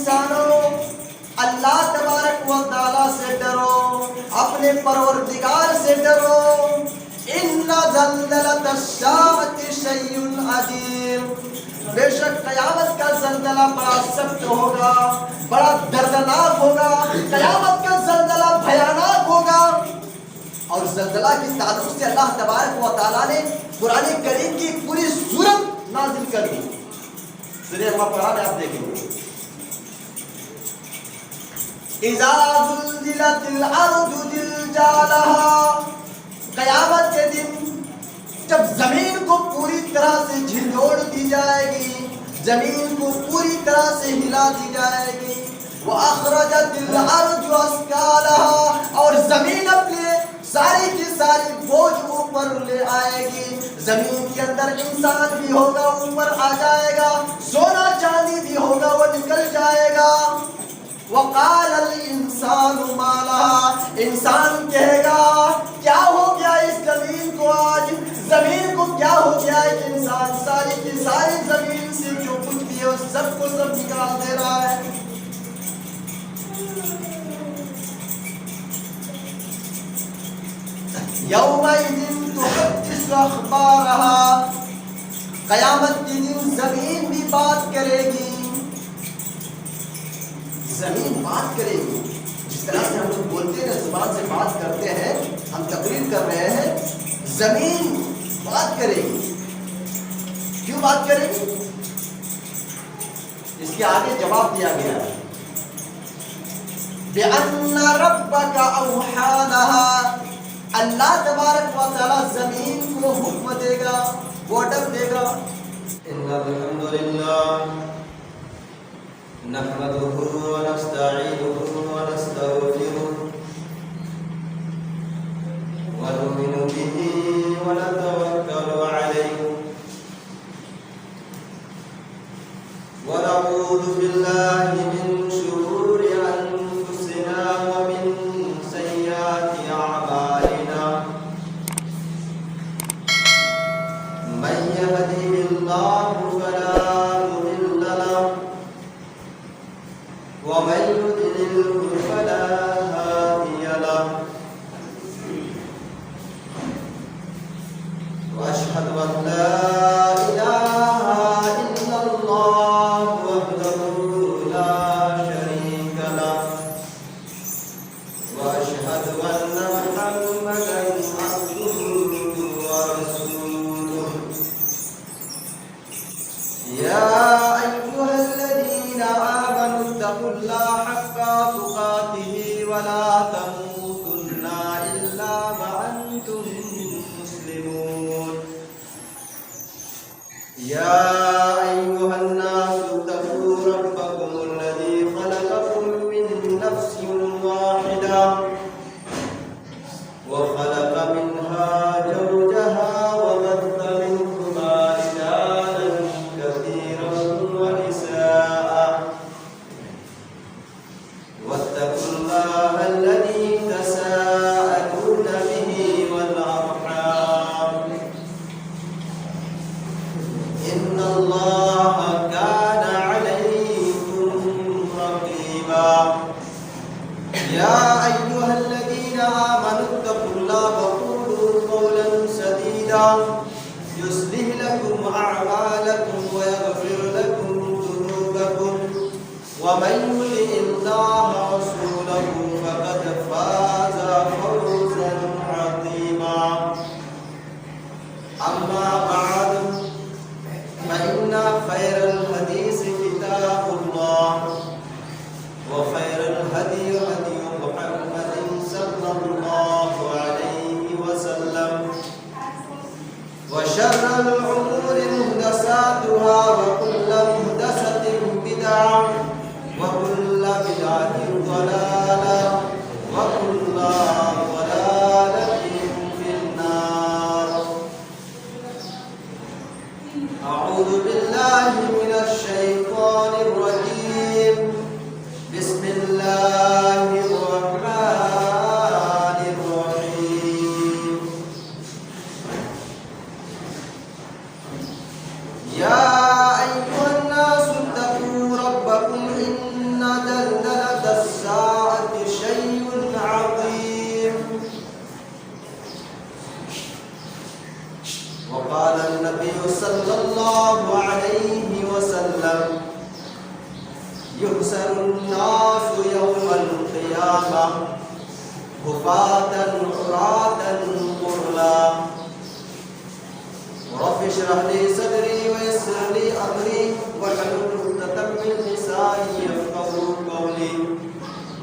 انسانوں اللہ تبارک و تعالیٰ سے ڈرو، اپنے پروردگار سے ڈرو۔ ان زلزلۃ الساعۃ شیء عظیم، بے شک قیامت کا زلزلہ بڑا سخت ہوگا، بڑا دردناک ہوگا، قیامت کا زلزلہ بھیانک ہوگا۔ اور زلزلہ کے تعلق سے اللہ تبارک و تعالیٰ نے قرآن کریم کی پوری سورت نازل کر دی۔ سورہ بقرہ میں آپ دیکھیں گے اذا زلزلت الارض زلزالها، قیامت کے دن جب زمین کو پوری طرح سے جھنجھوڑ دی جائے گی، زمین کو پوری طرح سے ہلا دی جائے گی، وَأَخْرَجَتِ الْأَرْضُ أَثْقَالَهَا، اور زمین اپنے ساری کی ساری بوجھ اوپر لے آئے گی۔ زمین کے اندر انسان بھی ہوگا، اوپر آ جائے گا، سونا چاندی بھی ہوگا، وہ نکل جائے گا۔ وَقَالَ الْإِنسَانُ مَا لَهَا، انسان کہے گا کیا ہو گیا اس زمین کو، آج زمین کو کیا ہو گیا ہے کہ انسان ساری کی ساری زمین سے جو کچھ بھی ہے اس سب کو سب نکال دے رہا ہے۔ یومئذ تحدث اخبارها، قیامت کے دن زمین بھی بات کرے گی، زمین بات کرے گی۔ جس طرح سے ہم لوگ بولتے ہیں، زبان سے بات کرتے ہیں، ہم تقریر کر رہے ہیں، زمین بات کرے گی۔ کیوں بات کرے گی؟ اس کے آگے جواب دیا گیا ہے بِأَنَّ رَبَّكَ أَوْحَىٰ لَهَا، اللہ تبارک و تعالیٰ زمین کو حکم دے گا، آرڈر دے گا۔ ان الحمد للہ نحمده ونستعینه ونستغفره ونؤمن به ونتوکل علیہ ونعوذ باللہ من شرور انفسنا ومن سیئات اعمالنا، من يهده الله فلا مضل له ومن يضلل فلا هادي له، واشهد ان لا اله الا الله وحده لا شريك له، واشهد ان محمدا عبده ورسوله، يا ايها الذين امنوا اتقوا الله حق تقاته ولا تموتن الا وانتم مسلمون، يا ايها الناس اتقوا ربكم الذي خلقكم من نفس واحده وخلق منها زوجها وبث منهما رجالا كثيرا ونساء، واتقوا الله الذي تساءلون به والأرحام، إن الله كان عليكم رقيبا، يا أيها الذين آمنوا اتقوا الله وقولوا قولا سديدا يصلح لكم أعمالكم ويغفر لكم ذنوبكم، ومن يطع الله ورسوله فقد فاز فوزا عظيما، أما بعد فإن خير الحديث كتاب الله، وخير الهدي هدي محمد صلى الله عليه وسلم، وشر الأمور محدثاتها وكل محدثة بدعة وكل بدعة ضلالة وكل ضلالة في النار۔ أعوذ بالله من الشيطان الرجيم، بسم الله الرحمن الرحيم، يا أيها الناس اتقوا ربكم إن يحشر الناس يوم القيامة حفاة عراة غرلا رب اشرح لي صدري ويسر لي أمري واحلل عقدة من لساني يفقهوا قولي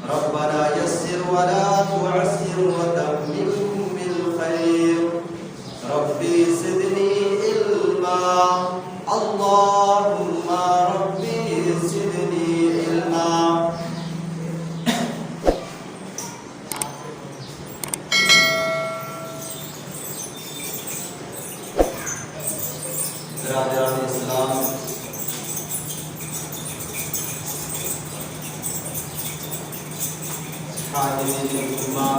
ربنا يسر ولا تعسر وتمم بالخير ربي زدني علما اللهم ربي زدني علما. برادران اسلام، حاضرین جمعہ،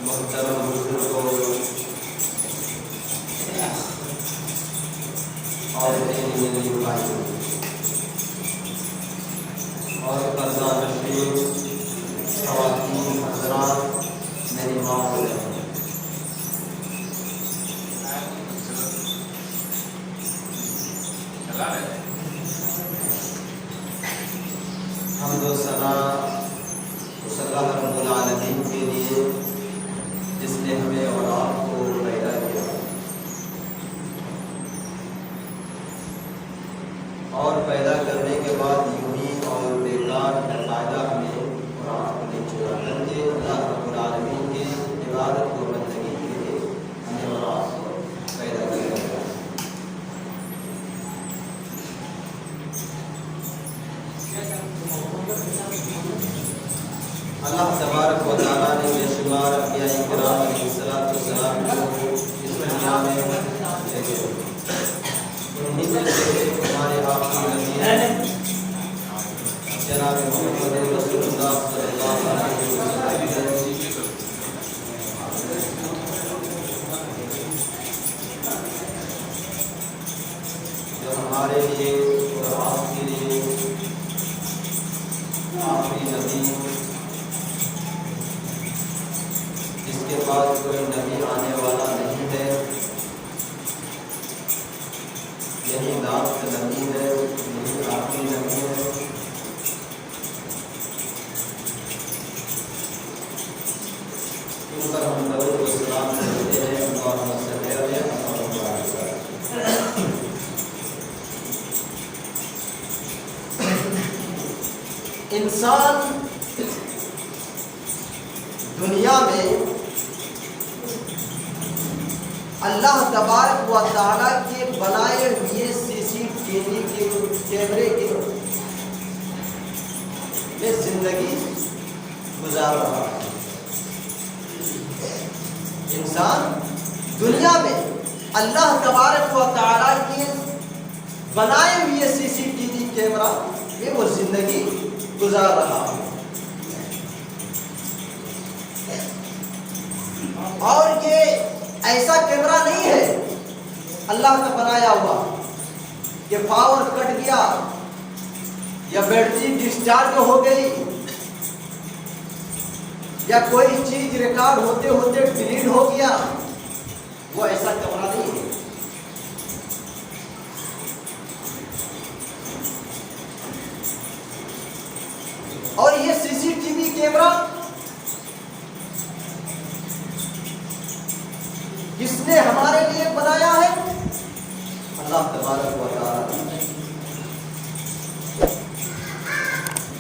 محترم بزرگوں اور میری بھائیوں اور پردہ نشین خواتین حضرات، میری ماں و بہنیں، حمد و ثنا اس اللہ رب العالمین کے لیے جس نے ہمیں اور آپ کو پیدا کیا اور پیدا کرنے کے بعد یوں ہی اور بیکار فائدہ ہمیں اور آپ کو نہیں چھوڑا، بلکہ اللہ رب العالمین کے عبادت و بندگی کے لیے ہمیں اور آپ کو پیدا کیا گیا. اللہ تبارک و تعالیٰ نے بے شمار انبیاء کرام علیہ الصلوۃ والسلام کو اس دنیا میں بھیجے. انہیں میں سے ہمارے آخری نبی جناب محمد رسول اللہ صلی اللہ علیہ وسلم جو ہمارے لیے اور آپ کے لیے آخری نبی، جس کے بعد کوئی نبی آنے والا نہیں ہے، یہی لاسٹ نبی ہے، یہی آخری نبی ہے. ان پر ہم درود و سلام کرتے ہیں. اللہم صلی علیہ وسلم. انسان دنیا میں اللہ تبارک و تعالیٰ کے بنائے ہوئے CCTV کے کیمرے کے میں زندگی گزار رہا ہے. انسان دنیا میں اللہ تبارک و تعالیٰ کے بنائے ہوئے CCTV کیمرہ میں وہ زندگی گزار رہا ہے. اور یہ ایسا کیمرہ نہیں ہے اللہ کا بنایا ہوا کہ پاور کٹ گیا یا بیٹری ڈسچارج ہو گئی یا کوئی چیز ریکارڈ ہوتے ہوتے ڈیلیٹ ہو گیا. وہ ایسا کیمرہ نہیں ہے. اور یہ CCTV کیمرہ کس نے ہمارے لیے بنایا ہے؟ اللہ تبارک و تعالیٰ.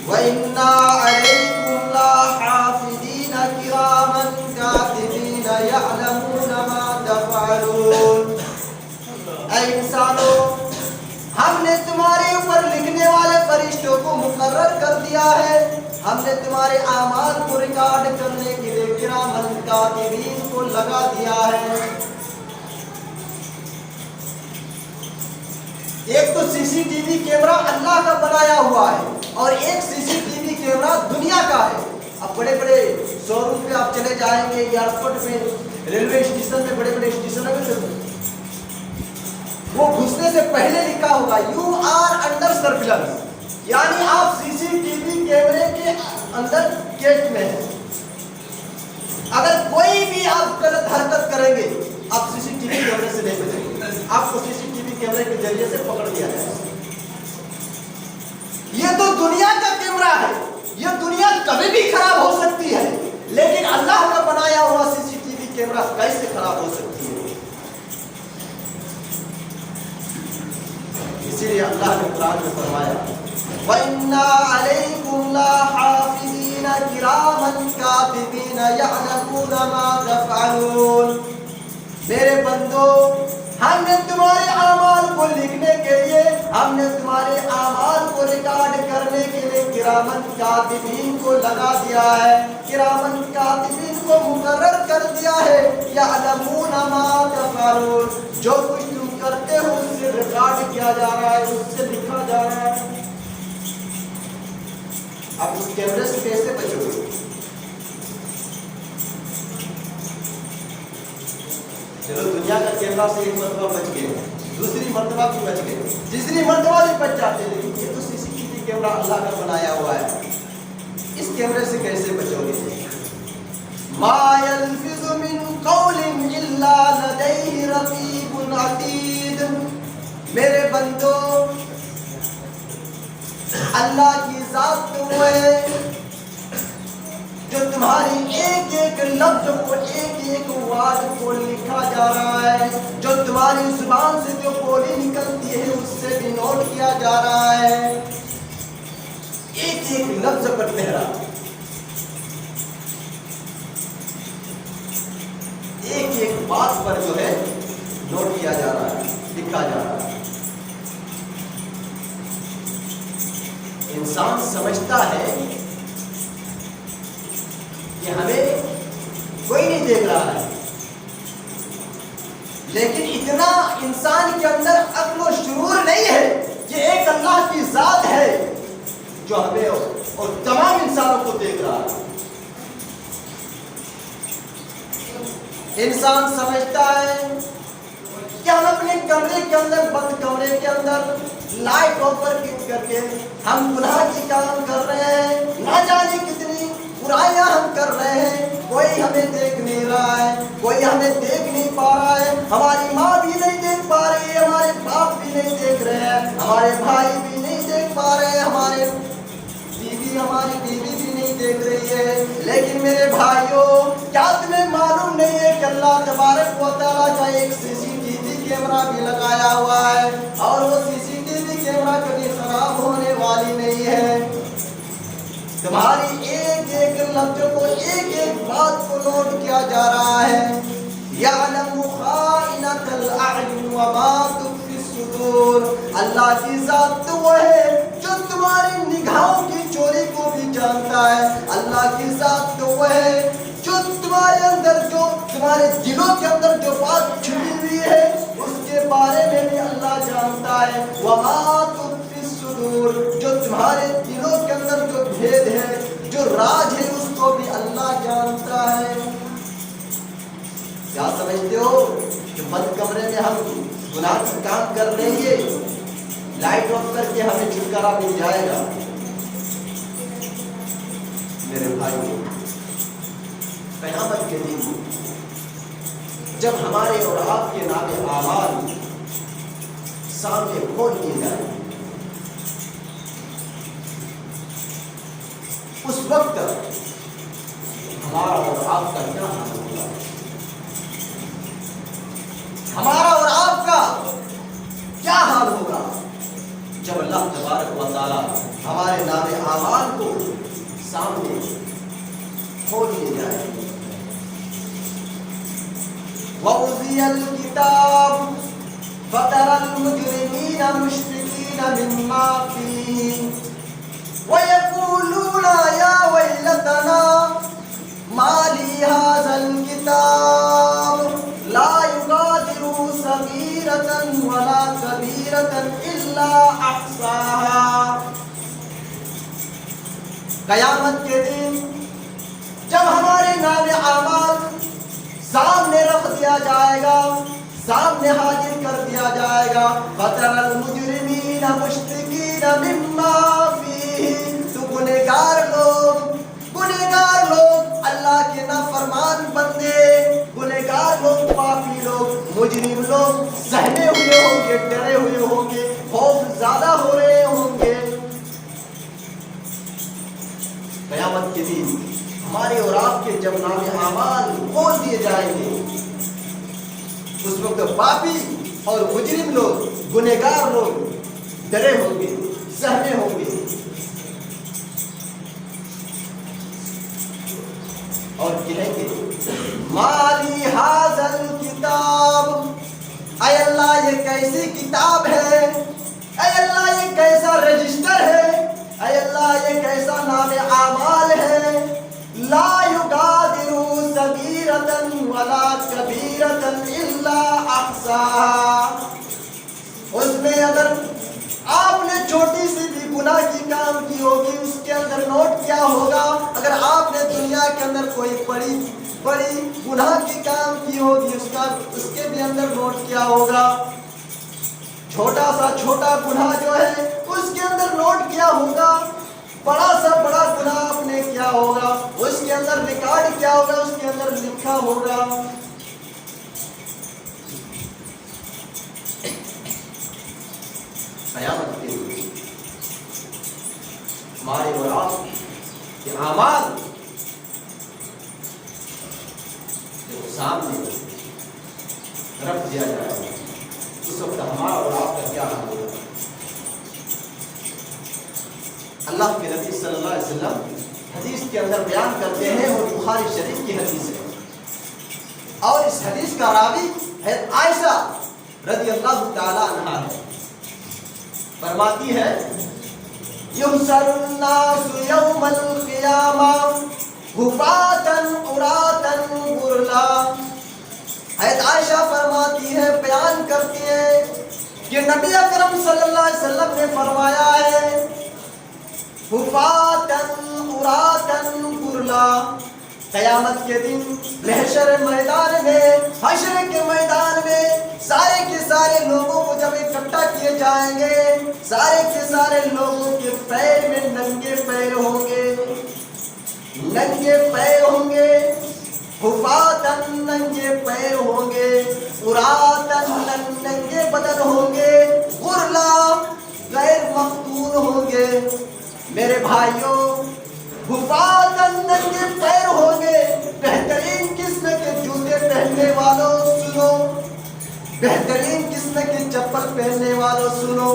وَإِنَّا عَلَيْكُمْ لَحَافِظِينَ كِرَامًا كَاتِبِينَ يَعْلَمُونَ مَا تَفْعَلُونَ. اے انسانوں، ہم نے تمہارے اوپر لکھنے والے فرشتوں کو مقرر کر دیا ہے. ہم نے تمہارے اعمال کو ریکارڈ کرنے کے لیے کرامن کاتبین کو لگا دیا ہے. ایک تو CCTV کیمرہ اللہ کا بنایا ہوا ہے اور ایک CCTV کیمرہ دنیا کا ہے. اب بڑے بڑے شو روم پہ آپ چلے جائیں گے، ایئرپورٹ میں، ریلوے اسٹیشن میں، بڑے بڑے اسٹیشنوں میں وہ گھسنے سے پہلے لکھا ہوگا یو آر انڈر سرفیلنس، یعنی آپ CCTV کیمرے کے اندر کیس میں ہیں. اگر کوئی بھی آپ غلط حرکت کریں گے آپ CCTV کیمرے سے نہیں بچیں گے. آپ کو CCTV کیمرے کے ذریعے سے پکڑ لیا اسی لیے اللہ نے قرآن میں فرمایا وَإِنَّا عَلَيْكُمْ لَحَافِظِينَ كِرَامًا كَاتِبِينَ يَعْلَمُونَ مَا تَفْعَلُونَ. میرے بندو ہم نے تمہارے اعمال کو لکھنے کے لیے ہم نے تمہارے اعمال کو ریکارڈ کرنے کے لیے کرامن کاتبین کو لگا دیا ہے. کرامن کاتبین کو مقرر کر دیا ہے. یعلمون ما تفعلون. جو کچھ تم کرتے ہو اس سے ریکارڈ کیا جا رہا ہے, اس سے لکھا جا رہا ہے. اب اس کیمرے سے کیسے بچو گے؟ چلو دنیا کا کیمرہ سے ایک مرتبہ بچ گئے, دوسری مرتبہ بھی بچ گئے, تیسری مرتبہ بھی بچ جاتے, لیکن یہ تو سی سی ٹی وی کیمرہ اللہ کا بنایا ہوا ہے, اس کیمرے سے کیسے بچو گے؟ ما يلفظ من قول الا لديه رقیب عتید. میرے بندو اللہ کی ذات تو ہے جو تمہاری ایک ایک لفظ کو ایک ایک وارڈ کو لکھا جا رہا ہے. جو تمہاری زبان سے جو بولی نکلتی ہے اس سے بھی نوٹ کیا جا رہا ہے. ایک ایک لفظ پر پہرا, ایک ایک بات پر جو ہے نوٹ کیا جا رہا ہے, لکھا جا رہا ہے. انسان سمجھتا ہے کہ ہمیں کوئی نہیں دیکھ رہا ہے, لیکن اتنا انسان کے اندر عقل و شعور نہیں ہے کہ ایک اللہ کی ذات ہے جو ہمیں اور تمام انسانوں کو دیکھ رہا ہے. انسان سمجھتا ہے کہ ہم اپنے کمرے کے اندر, بند کمرے کے اندر لائٹ آفر کر کے ہم گناہ کی کام کر رہے ہیں, نہ جانے کتنی برائیاں ہم کر رہے ہیں, کوئی ہمیں دیکھ نہیں رہا ہے, کوئی ہمیں دیکھ نہیں پا رہا ہے. ہماری ماں بھی نہیں دیکھ پا رہی ہے, ہمارے باپ بھی نہیں دیکھ رہے ہیں, ہمارے بھائی بھی نہیں دیکھ پا رہے ہیں, ہماری بیوی بھی نہیں دیکھ رہی ہے. لیکن میرے بھائیوں, کیا تمہیں معلوم نہیں ہے کہ اللہ تبارک و تعالیٰ کا ایک سی سی ٹی وی کیمرہ بھی لگایا ہوا ہے, اور وہ سی سی ٹی وی کیمرہ کبھی خراب ہونے والی نہیں ہے. تمہاری ایک ایک لفظ کو ایک ایک بات کو نوٹ کیا جا رہا ہے. یعلم خائنۃ الاعین وما تخفی الصدور. اللہ کی ذات تو وہ ہے جو تمہاری نگاہوں کی چوری کو بھی جانتا ہے. اللہ کی ذات تو وہ ہے جو تمہارے اندر, جو تمہارے دلوں کے اندر جو بات چھپی ہوئی ہے اس کے بارے میں بھی اللہ جانتا ہے. وما تخفی الصدور. جو تمہارے دلوں کے اندر جو بھید ہے, جو راز ہے, اس کو بھی اللہ جانتا ہے. کیا سمجھتے ہو کہ بند کمرے میں ہم گناہ کا کام کر رہے ہیں, لائٹ آف کر کے ہمیں چھٹکارا مل جائے گا؟ میرے بھائی, قیامت کے دن جب ہمارے اور آپ کے نام اعمال سامنے کھول دیے جائیں, اس وقت ہمارا اور آپ کا کیا حال ہوگا؟ ہمارا اور آپ کا کیا حال ہوگا جب اللہ تبارک و تعالی ہمارے نام اعمال کو سامنے کھول دیے جائیں. وَوُضِعَ الْكِتَابُ فَتَرَى الْمُجْرِمِينَ مُشْفِقِينَ مِمَّا فِيهِ وَيَقُولُونَ يَا وَيْلَتَنَا مَا لِي هَذَا الْكِتَابُ لَا يُغَادِرُ صَغِيرَةً وَلَا كَبِيرَةً إِلَّا أَحْصَاهَا. قیامت کے دن جب ہمارے نام اعمال سامنے رکھ دیا جائے گا, سامنے حاضر کر دیا جائے گا, فَتَرَى الْمُجْرِمِينَ مُشْفِقِينَ مِمَّا فِيهِ. تو گنہگار لوگ اللہ کے نافرمان بندے, گنہگار لوگ, پاپی لوگ, مجرم لوگ سہمے ہوئے ہوں گے, ڈرے ہوئے ہوں گے, خوف زیادہ ہو رہے ہوں گے. قیامت کے دن ہمارے اور آپ کے جب نام اعمال کھول دیے جائیں گے, اس وقت پاپی اور مجرم لوگ, گنہگار لوگ ڈرے ہوں گے، سہمے ہوں گے اور کہیں گے مالی حاضل کتاب، اے اللہ یہ کیسی کتاب ہے، اے اللہ یہ کیسا رجسٹر ہے، اے اللہ یہ کیسا نام اعمال ہے، لا یغادر صغیرۃ ولا کبیرۃ الا احصاها، اس میں اگر آپ نے چھوٹی سی بھی گناہ کی کام کی ہوگی اس کے اندر نوٹ کیا ہوگا، اگر آپ نے دنیا کے اندر کوئی بڑی گناہ کی کام کی ہوگی اس کے بھی اندر نوٹ کیا ہوگا، چھوٹا سا چھوٹا گناہ جو ہے اس کے اندر نوٹ کیا ہوگا، بڑا سا بڑا گناہ آپ نے کیا ہوگا اس کے اندر ریکارڈ کیا ہوگا، اس کے اندر لکھا ہوگا۔ قیامت کے لیے ہمارے اور آپ کے اعمال سامنے رکھ دیا جائے گا، اس وقت ہمارا اور آپ کا کیا حال ہوگا؟ اللہ کے نبی صلی اللہ علیہ وسلم حدیث کے اندر بیان کرتے ہیں اور بخاری شریف کی حدیث ہے، اور اس حدیث کا راوی ہے عائشہ رضی اللہ تعالی عنہا ہے، فرماتی ہے یحشر الناس یوم القیامہ حفاۃ عراۃ غرلا، حضرت عائشہ فرماتی ہے، بیان کرتی ہے کہ نبی اکرم صلی اللہ علیہ وسلم نے فرمایا ہے حفاۃ عراۃ غرلا، قیامت کے دن محشر میدان میں، حشر کے میدان میں سارے کے سارے لوگوں کو جب اکٹھا کیے جائیں گے، سارے کے سارے لوگوں کے پیر میں ننگے پیر ہوں گے، ننگے پیر ہوں گے، حفاظاً ننگے پیر ہوں گے، عراةً ننگے بدن ہوں گے، غرلا غیر مختون ہوں گے۔ میرے بھائیوں، حفاظاً ننگے پیر ہوں گے، بہترین قسم کے جوتے پہننے والوں سنو، بہترین قسم کی چپل پہننے والوں سنو،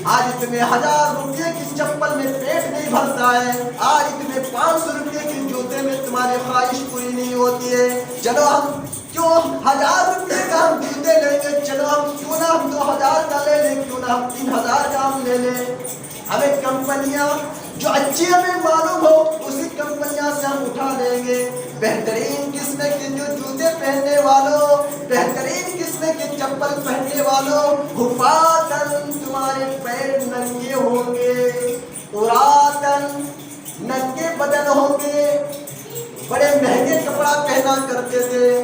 آج اتنے 1000 روپے کی چپل میں پیٹ نہیں بھرتا ہے، آج اتنے 500 روپے کے جوتے میں تمہاری خواہش پوری نہیں ہوتی ہے، چلو ہم کیوں 1000 روپے کا ہم جوتے لیں گے، چلو ہم کیوں نہ ہم 2000 کا لے لیں، کیوں نہ ہم 3000 کا ہم لے لیں۔ ہمیں کمپنیاں جو اچھی ہمیں معلوم ہو اسی کمپنیاں سے ہم اٹھا لیں گے، بہترین قسم کے جو جوتے پہننے والوں، بہترین قسم کے چپل پہننے والوں، حفاظاً تمہارے پیر ننگے ہوں گے، عراةً ننگے بدن ہوں گے۔ بڑے مہنگے کپڑا پہنا کرتے تھے،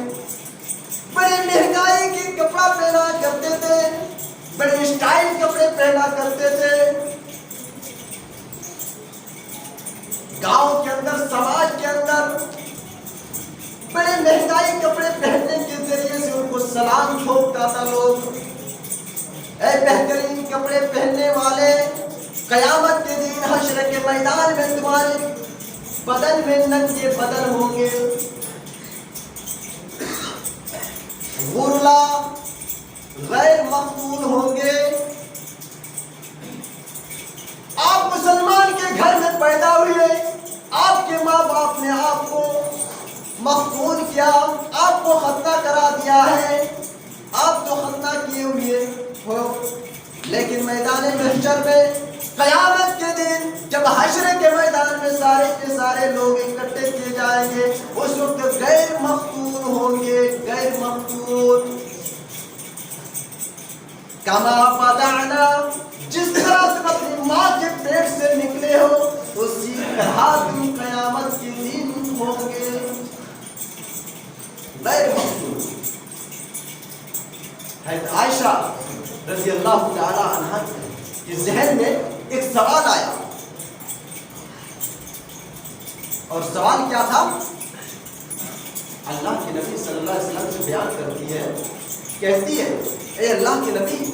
بڑے مہنگائی کے کپڑا پہنا کرتے تھے، بڑے اسٹائل کپڑے پہنا کرتے تھے، گاؤں کے اندر، سماج کے اندر بڑے مہنگائی کپڑے پہننے کے ذریعے سے ان کو سلام ٹھوکتا تھا لوگ۔ اے بہترین کپڑے پہننے والے، قیامت کے دن حشر کے میدان میں تمہارے بدن میں ننگے بدن ہوں گے، غرلا غیر مختون ہوں گے۔ آپ مسلمان کے گھر میں پیدا ہوئے، آپ کے ماں باپ نے آپ کو مختون کیا، آپ کو ختنہ کرا دیا ہے، آپ تو ختنہ کیے ہوئے ہو، لیکن میدان محشر میں قیامت کے دن جب حشر کے میدان میں سارے کے سارے لوگ اکٹھے کیے جائیں گے، اس وقت غیر مختون ہوں گے، غیر مختون۔ کما بدعنا، جس طرح تم اپنی ماں کے پیٹ سے نکلے ہو اسی طرح تم قیامت کے دن ہوں گے، غیر مختون۔ حضرت عائشہ رضی اللہ تعالی عنہا کے ذہن میں ایک سوال آیا، اور سوال کیا تھا؟ اللہ کے نبی صلی اللہ علیہ وسلم سے بیان کرتی ہے، کہتی ہے اے اللہ کے نبی،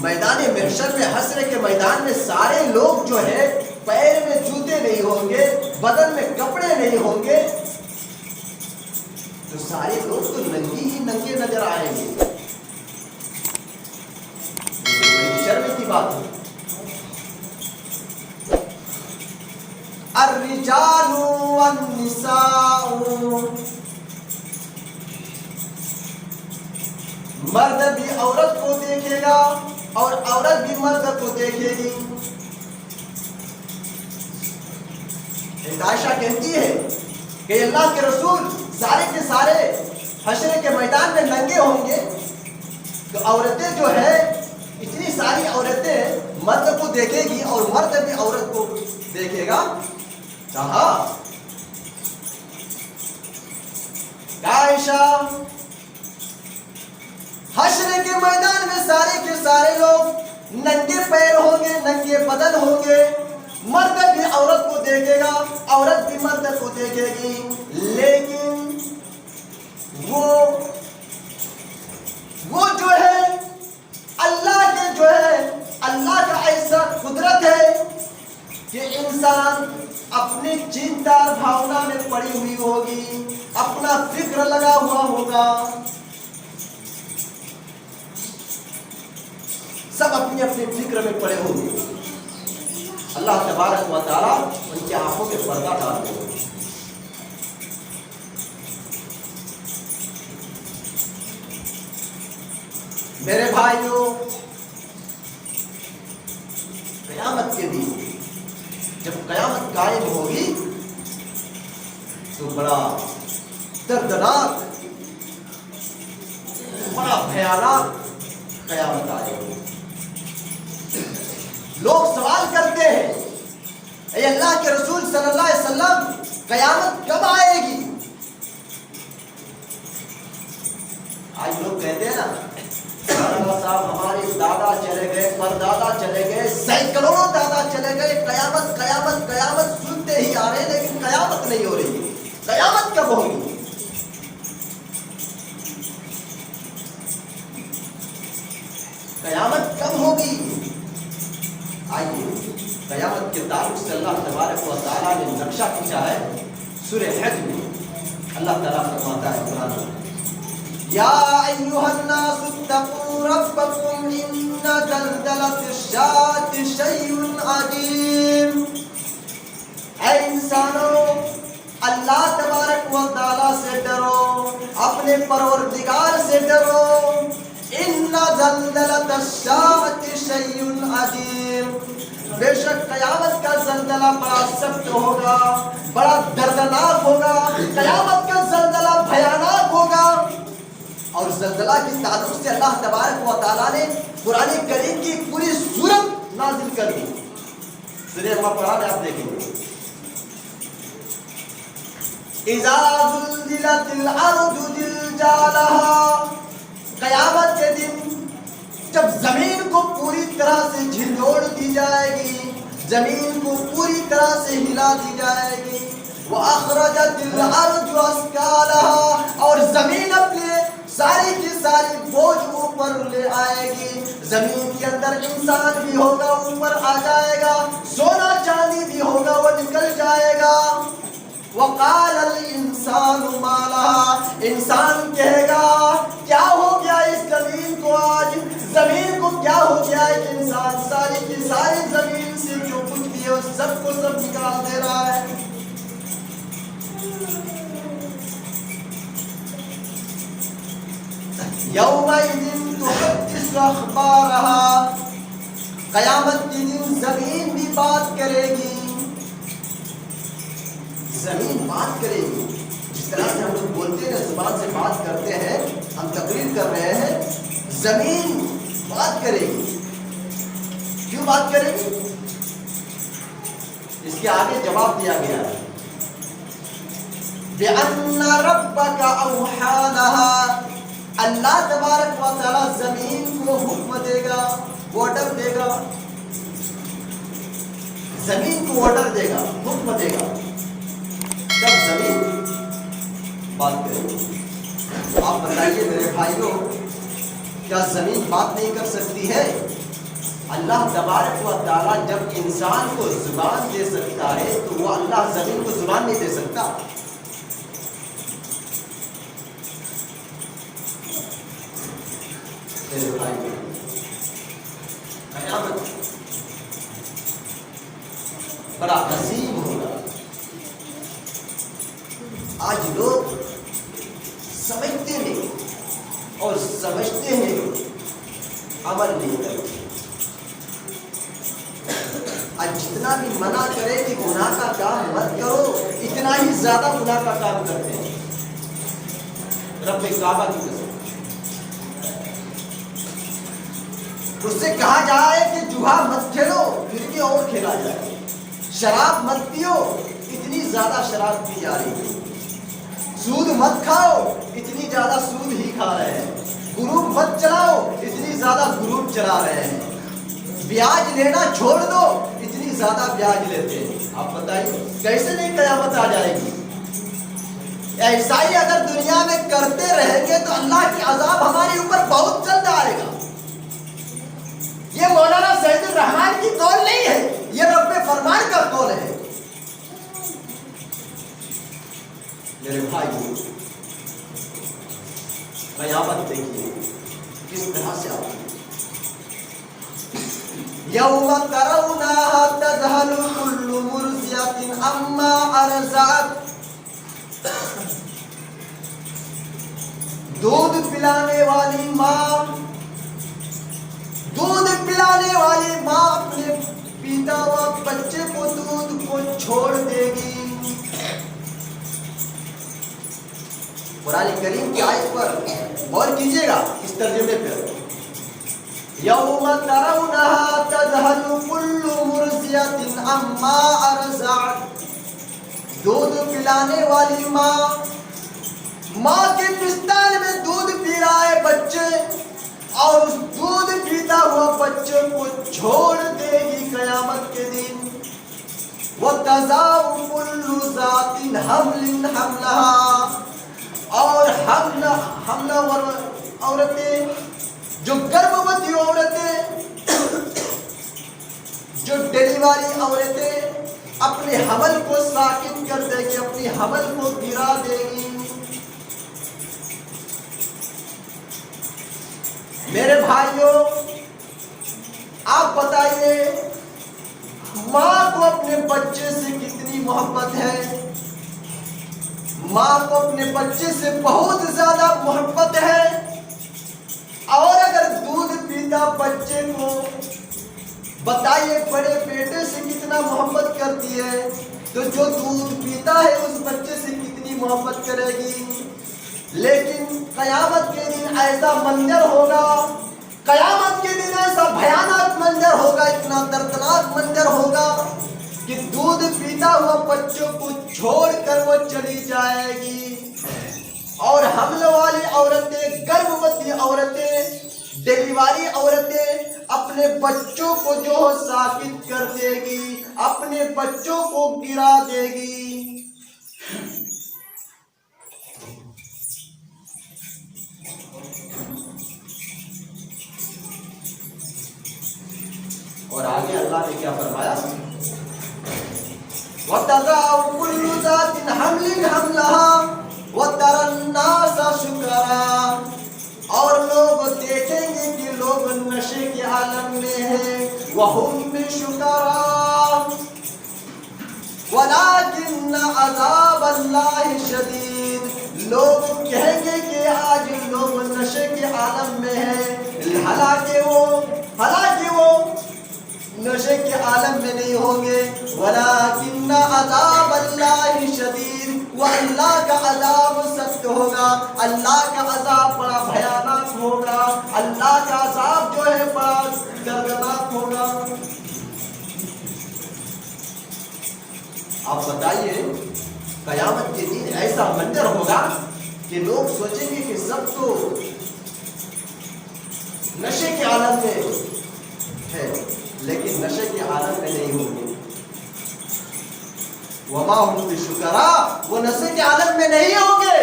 میدان محشر میں، حشر کے میدان میں سارے لوگ جو ہے پیر میں جوتے نہیں ہوں گے، بدن میں کپڑے نہیں ہوں گے، تو سارے لوگ تو ننگے ہی ننگے نظر آئیں گے۔ بات ہے. الرجال والنساء، مرد بھی عورت کو دیکھے گا اور عورت بھی مرد کو دیکھے گی. عائشہ کہتی ہے کہ اللہ کے رسول سارے کے سارے حشر کے میدان میں ننگے ہوں گے تو عورتیں جو ہے اتنی ساری عورتیں مرد کو دیکھے گی اور مرد بھی عورت کو دیکھے گا. کہا عائشہ حشر کے میدان میں سارے کے سارے لوگ ننگے پیر ہوں گے، ننگے بدن ہوں گے. مرد بھی عورت کو دیکھے گا، عورت بھی مرد کو دیکھے گی. لیکن وہ جو ہے اللہ کا ایسا قدرت ہے کہ انسان اپنی چنتار بھاونا میں پڑی ہوئی ہوگی، اپنا فکر لگا ہوا ہوگا. سب اپنی اپنی فکر میں پڑے ہوں گے. اللہ تبارک و تعالیٰ ان کی آنکھوں کے پردہ ڈال دے. میرے بھائیوں، قیامت کے دن جب قیامت قائم ہوگی تو بڑا دردناک، بڑا بھیانک قیامت آئے گی. لوگ سوال کرتے ہیں اے اللہ کے رسول صلی اللہ علیہ وسلم قیامت کب آئے گی؟ آج لوگ کہتے ہیں نا صاحب ہمارے دادا چلے گئے، پردادا چلے گئے، سینکڑوں دادا چلے گئے، قیامت قیامت قیامت سنتے ہی آ رہے ہیں لیکن قیامت نہیں ہو رہی. قیامت کب ہوگی؟ قیامت کب ہوگی؟ آئیے قیامت کے تعلق سے اللہ تبارک و تعالیٰ نے نقشہ کھینچا ہے. سورہ حج میں اللہ تعالیٰ فرماتا ہے قرآن میں یا ایھا الناس اتقوا ربکم ان زلزلۃ الساعۃ شیء عظیم. اے انسانوں، اللہ تبارک و تعالیٰ سے ڈرو، اپنے پروردگار سے ڈرو. ان زلزلۃ الساعۃ شیء عظیم، بے شک قیامت کا زلزلہ بڑا سخت ہوگا، بڑا دردناک ہوگا. قیامت کا زلزلہ بھیانک ہوگا. اور زلزلہ کی تعلق سے اللہ تبارک و تعالیٰ نے قرآن کریم کی پوری سورت نازل کر دی. سورہ قرآن آپ دیکھیں گے اذا زلزلت الارض زلزالها، قیامت کے دن جب زمین کو پوری طرح سے جھنجھوڑ دی جائے گی، زمین کو پوری طرح سے ہلا دی جائے گی. وَأَخْرَجَتِ الْأَرْضُ أَثْقَالَهَا، اور زمین اپنے ساری کی ساری بوجھ اوپر لے آئے گی. زمین کے اندر انسان بھی ہوگا، اوپر آ جائے گا. سونا چاندی بھی ہوگا، وہ نکل جائے گا. وَقَالَ الْإِنسَانُ مَا لَهَا، انسان کہے گا کیا ہو گیا اس زمین کو؟ آج زمین کو کیا ہو گیا ہے کہ انسان ساری کی ساری زمین سے جو کچھ بھی ہے سب کو سب نکال دے رہا ہے. یومئذ تحدث اخبارها، قیامت کے دن زمین بھی بات کرے گی. زمین بات کرے گی. جس طرح سے ہم لوگ بولتے ہیں، زبان سے بات کرتے ہیں، ہم تقریر کر رہے ہیں، زمین بات کرے گی. کیوں بات کرے گی؟ اس کے آگے جواب دیا گیا ہے بِأَنَّ رَبَّكَ أَوْحَىٰ لَهَا، اللہ تبارک و تعالیٰ زمین کو حکم دے گا، آرڈر دے گا. زمین کو آرڈر دے گا، حکم دے گا، تب زمین بات کرے گی. آپ بتائیے میرے بھائیوں، کیا زمین بات نہیں کر سکتی ہے؟ اللہ تبارک و تعالیٰ جب انسان کو زبان دے سکتا ہے تو وہ اللہ زمین کو زبان نہیں دے سکتا. میرے بھائی، قیامت بڑا عظیم ہوگا۔ آج لوگ سمجھتے نہیں اور سمجھتے ہیں، عمل نہیں کرتے۔ آج جتنا بھی منع کرے کہ گناہ کا کام مت کرو، اتنا ہی زیادہ گناہ کا کام کرتے ہیں۔ رب کعبہ کی قسم، اس سے کہا جائے کہ جوا مت کھیلو، پھر بھی اور کھیلا جائے۔ شراب مت پیو، اتنی زیادہ شراب پی جا رہی ہے۔ سود مت کھاؤ، اتنی زیادہ سود ہی کھا رہے ہیں۔ گروپ مت چلاؤ، اتنی زیادہ گروپ چلا رہے ہیں۔ بیاج لینا چھوڑ دو، اتنی زیادہ بیاج لیتے ہیں۔ آپ بتائیے کیسے نہیں قیامت آ جائے گی؟ ایسا ہی اگر دنیا میں کرتے رہیں گے تو اللہ کی عذاب ہمارے اوپر بہت جلد آئے گا۔ یہ مولانا سعید الرحمان کی قول نہیں ہے، یہ رب فرمان کا قول ہے۔ میرے بھائی قیامت دیکھیے کس طرح سے آتی ہے۔ یوم ترونہا تذہل کل مرضعۃ عما ارضعت، دودھ پلانے والی ماں، دودھ پلانے والی ماں اپنے پیتا ہوا بچے کو دودھ کو چھوڑ دے گی۔ قرآن کریم کی آیت پر غور کیجیے گا اس ترجمے پر۔ یوم ترونہا تذہل کل مرضعۃ عما ارضعت، دودھ پلانے والی ماں، ماں کے پستان میں دودھ پی رہا ہے بچے، اور اس دودھ پیتا ہوا بچے کو چھوڑ دے گی قیامت کے دن۔ وَتَضَعُ كُلُّ ذَاتٍ حَمْلٍ حَمْلَهَا، اور حملہ عورتیں، جو گربھوتی عورتیں، جو ڈیلیوری عورتیں اپنے حمل کو ساکن کر دے گی، اپنی حمل کو گرا دے گی۔ میرے بھائیوں آپ بتائیے ماں کو اپنے بچے سے کتنی محبت ہے؟ ماں کو اپنے بچے سے بہت زیادہ محبت ہے، اور اگر دودھ پیتا بچے کو بتائیے بڑے بیٹے سے کتنا محبت کرتی ہے، تو جو دودھ پیتا ہے اس بچے سے کتنی محبت کرے گی۔ لیکن قیامت کے دن ایسا منظر ہوگا، قیامت کے دن ایسا بھیانک منظر ہوگا، اتنا دردناک منظر ہوگا کہ دودھ پیتا ہوا بچوں کو چھوڑ کر وہ چلی جائے گی، اور حمل والی عورتیں، گربھوتی عورتیں، ڈیلیوری عورتیں اپنے بچوں کو جو ساکت کر دے گی، اپنے بچوں کو گرا دے گی۔ اور آگے اللہ نے کیا فرمایا؟ وَتَضَعُ كُلُّ ذَاتٍ حَمْلٍ حَمْلَهَا وَتَرَى النَّاسَ سُكَارَىٰ، اور لوگ دیکھیں گے کہ لوگ نشے کے عالم میں ہیں، وَهُمْ بِسُكَارَىٰ وَلَٰكِنَّ عَذَابَ اللَّهِ شَدِيدٌ، لوگ کہیں گے کہ آج لوگ نشے کے عالم میں ہیں، حالانکہ وہ نشے کے عالم میں نہیں ہوں گے۔ وَلَٰكِنَّ عَذَابَ اللَّهِ شَدِيدٌ، وہ اللہ کا عذاب سخت ہوگا، اللہ کا عذاب بڑا بھیانک ہوگا، اللہ کا عذاب جو ہے بڑا دردناک ہوگا۔ آپ بتائیے قیامت کے دن ایسا منظر ہوگا کہ لوگ سوچیں گے کہ سب تو نشے کے عالم میں ہے، لیکن نشے کے عالم میں نہیں ہوں گے۔ وما هم بشکراء، وہ نشے کے عالم میں نہیں ہوں گے۔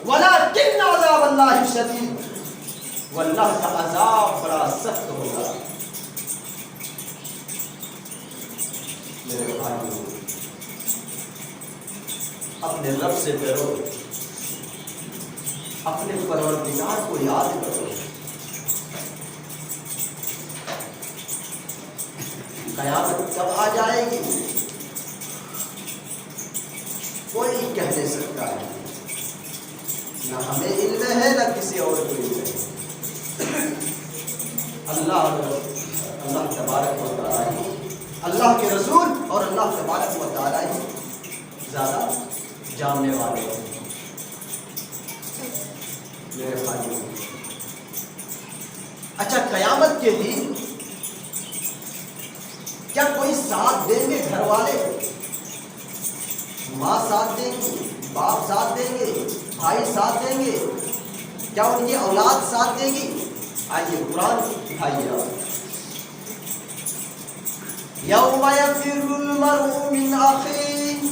ولکن عذاب اللہ شدید، واللہ کا عذاب بڑا سخت ہوگا۔ میرے بھائیوں اپنے رب سے ڈرو، اپنے پروردگار کو یاد کرو۔ قیامت کب آ جائے گی؟ نہیں کہہ دے سکتا ہے، نہ ہمیں علم ہے نہ کسی اور کو علم ہے۔ اللہ تبارک و تعالی، اللہ کے رسول اور اللہ تبارک و تعالی زیادہ جاننے والے ہیں۔ میرے بھائیوں، اچھا قیامت کے دن کیا کوئی ساتھ دیں گے؟ گھر والے، ماں ساتھ دیں گی، باپ ساتھ دیں گے، بھائی ساتھ دیں گے، کیا ان کی اولاد ساتھ دے گی؟ آئیے قرآن دکھائیے آپ۔ یوم یفر المرء من اخیہ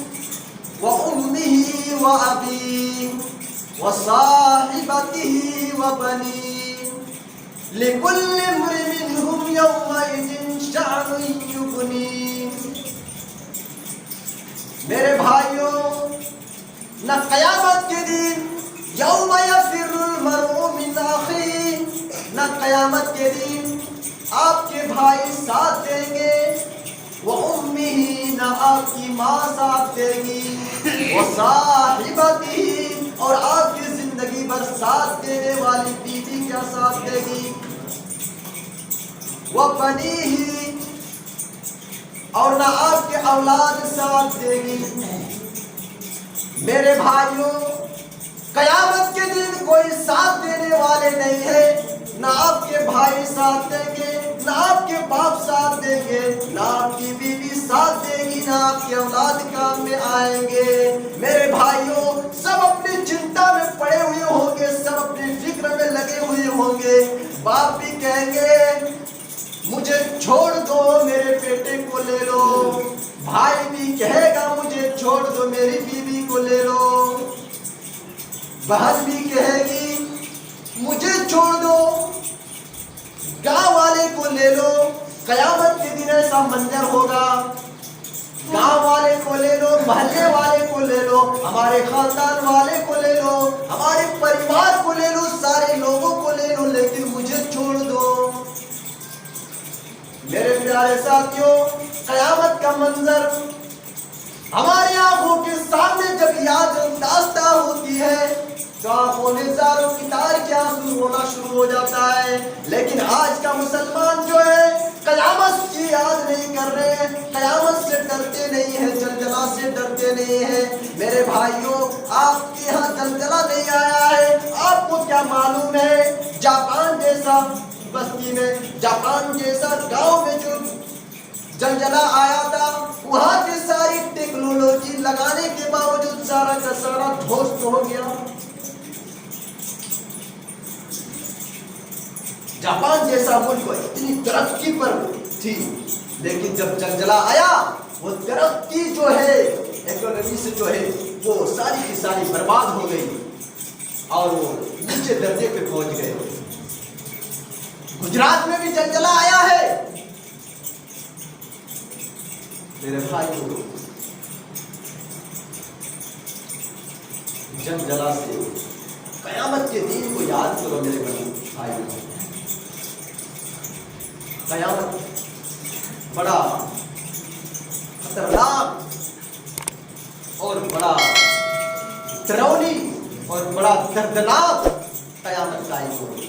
وامہ وابیہ وصاحبتہ وبنیہ لکل امرئ منہم یومئذ شأن یغنیہ۔ میرے بھائیوں، نہ قیامت کے دن یوم یفر المرء من اخیہ، نہ قیامت کے دن آپ کے بھائی ساتھ دیں گے، وَأُمِّهِ، نہ آپ کی ماں ساتھ دے گی، وَصَاحِبَتِهِ، اور آپ کی زندگی بھر ساتھ دینے والی بیوی کیا ساتھ دے گی، وَبَنِيهِ، اور نہ آپ کے اولاد ساتھ دے گی۔ میرے بھائیوں، قیامت کے دن کوئی ساتھ دینے والے نہیں ہے، نہ آپ کے بھائی ساتھ دیں گے، نہ آپ کے باپ ساتھ دیں گے، نہ آپ کی بیوی ساتھ دے گی، نہ آپ کے اولاد کام میں آئیں گے۔ میرے بھائیوں، سب اپنی چنتا میں پڑے ہوئے ہوں گے، سب اپنی فکر میں لگے ہوئے ہوں گے۔ باپ بھی کہیں گے مجھے چھوڑ دو، میرے بیٹے کو لے لو، بھائی بھی کہے گا مجھے چھوڑ دو، میری بیوی کو لے لو، بہن بھی کہے گی مجھے چھوڑ دو، گاؤں والے کو لے لو۔ قیامت کے دن ایسا منظر ہوگا، گاؤں والے کو لے لو، محلے والے کو لے لو، ہمارے خاندان والے کو لے لو، ہمارے پریوار کو لے لو، سارے لوگوں کو لے لو، لیکن مجھے چھوڑ دو۔ میرے پیارے ساتھیوں، قیامت کا منظر ہماری آنکھوں کے سامنے جب یاد داشتہ ہوتی ہے تو آنکھوں میں زاروں کی تار کے آنسو ہونا شروع ہو جاتا ہے۔ لیکن آج کا مسلمان جو ہے قیامت کی یاد نہیں کر رہے ہیں، قیامت سے ڈرتے نہیں ہیں، زلزلہ سے ڈرتے نہیں ہیں۔ میرے بھائیوں، آپ کے یہاں زلزلہ نہیں آیا ہے، آپ کو کیا معلوم ہے؟ جاپان جیسا بستی میں، جاپان جیسا گاؤں میں جو زلزلہ آیا تھا، وہاں کی ساری ٹیکنالوجی لگانے کے باوجود سارا کا سارا دھوست ہو گیا۔ جاپان جیسا ملک اتنی ترقی پر تھی، لیکن جب زلزلہ آیا وہ ترقی جو ہے اکانومی سے جو ہے وہ ساری کی ساری برباد ہو گئی اور وہ نیچے درجے پہ پہنچ گئے۔ گجرات میں بھی زلزلہ آیا ہے۔ میرے بھائیوں، زلزلہ سے قیامت کے دن کو یاد کرو میرے بھائیوں۔ قیامت بڑا خطرناک اور بڑا ڈراؤنی اور بڑا دردناک قیامت قائم ہوگی۔